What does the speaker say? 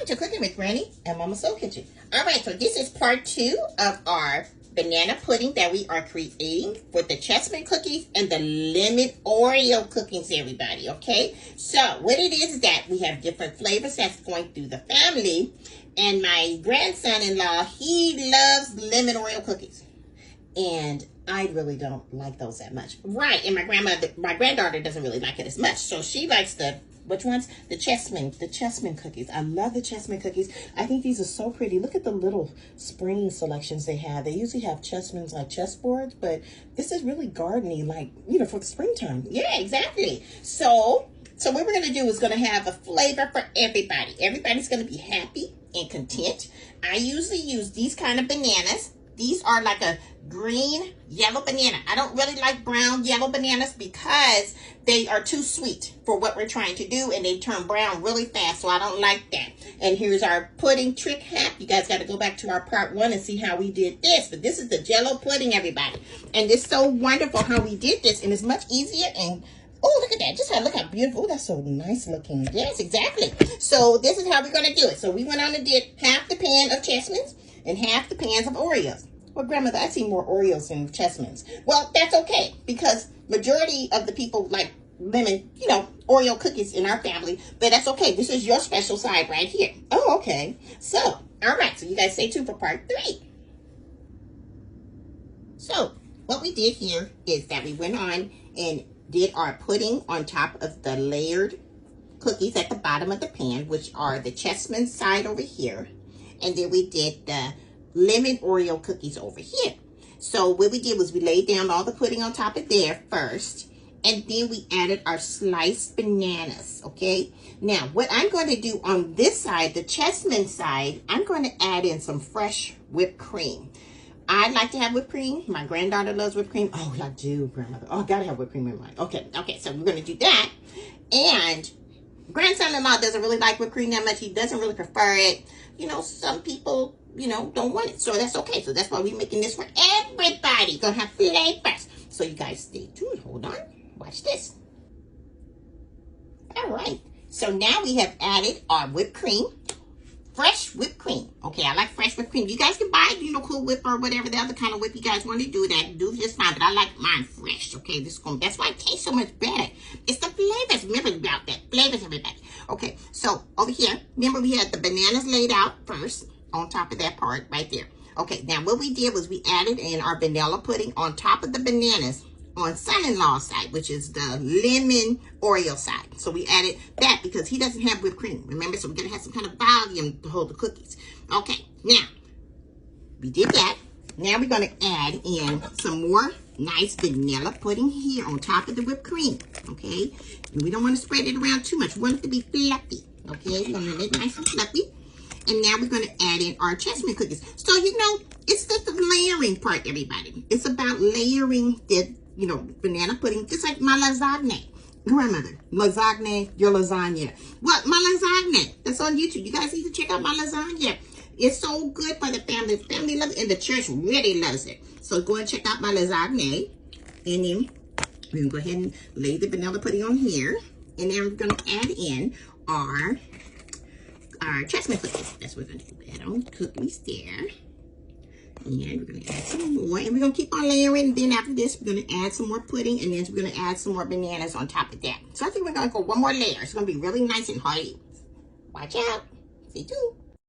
Welcome to Cooking with Granny and Mama Soul Kitchen. All right, so this is part 2 of our banana pudding that we are creating with the chessmen cookies and the lemon Oreo cookies, everybody, okay? So what it is that we have different flavors that's going through the family, and my grandson-in-law, he loves lemon Oreo cookies. And I really don't like those that much. Right, and my granddaughter doesn't really like it as much. So she likes which ones? The chessmen cookies. I love the chessmen cookies. I think these are so pretty. Look at the little spring selections they have. They usually have chessmen's like chessboards, but this is really gardeny, like, you know, for the springtime. Yeah, exactly. So what we're going to do is going to have a flavor for everybody. Everybody's going to be happy and content. I usually use these kind of bananas. These are like a green, yellow banana. I don't really like brown, yellow bananas because they are too sweet for what we're trying to do, and they turn brown really fast, so I don't like that. And here's our pudding trick hack. You guys got to go back to our part 1 and see how we did this. But this is the Jell-O pudding, everybody. And it's so wonderful how we did this, and it's much easier. And oh, look at that. Just look how beautiful. Oh, that's so nice looking. Yes, exactly. So this is how we're going to do it. So we went on and did half the pan of chessmen's and half the pans of Oreos. Well, Grandmother, I see more Oreos than chessmen's. Well, that's okay, because majority of the people like lemon, you know, Oreo cookies in our family, but that's okay. This is your special side right here. Oh, okay. So, all right. So you guys stay tuned for part 3. So what we did here is that we went on and did our pudding on top of the layered cookies at the bottom of the pan, which are the chessmen side over here. And then we did the lemon Oreo cookies over here. So what we did was we laid down all the pudding on top of there first, and then we added our sliced bananas, okay? Now, what I'm going to do on this side, the chessmen side, I'm going to add in some fresh whipped cream. I like to have whipped cream. My granddaughter loves whipped cream. Oh, I do, Grandmother. Oh, I gotta have whipped cream in mine. Okay, so we're going to do that. And grandson-in-law doesn't really like whipped cream that much. He doesn't really prefer it. You know, some people, you know, don't want it. So that's okay. So that's why we're making this for everybody. Gonna have flavors. So you guys stay tuned. Hold on. Watch this. All right. So now we have added our whipped cream. Fresh whipped cream. Okay, I like fresh whipped cream. You guys can buy, you know, Cool Whip or whatever the other kind of whip you guys want to do. That do just fine, but I like mine fresh. Okay, that's why it tastes so much better. It's the flavors. Remember about that. Flavors, everybody. Okay, so over here, remember we had the bananas laid out first on top of that part right there. Okay, now what we did was we added in our vanilla pudding on top of the bananas on son-in-law's side, which is the lemon Oreo side. So we added that because he doesn't have whipped cream. Remember, so we're going to have some kind of volume to hold the cookies. Okay, now, we did that. Now we're going to add in some more nice vanilla pudding here on top of the whipped cream. Okay, and we don't want to spread it around too much. We want it to be fluffy. Okay, we're going to make it nice and fluffy. And now we're going to add in our chessmen cookies. So, you know, it's just the layering part, everybody. It's about layering the, you know, banana pudding, just like my lasagna. Grandmother, lasagna, your lasagna. What? My lasagna. That's on YouTube. You guys need to check out my lasagna. It's so good for the family. The family loves it, and the church really loves it. So go and check out my lasagna. And then we're going to go ahead and lay the vanilla pudding on here. And then we're going to add in our chessmen cookies. That's what we're going to do. Add on cookies there. And we're going to add some more. And we're going to keep on layering. And then after this, we're going to add some more pudding. And then we're going to add some more bananas on top of that. So I think we're going to go one more layer. It's going to be really nice and hearty. Watch out. Stay tuned.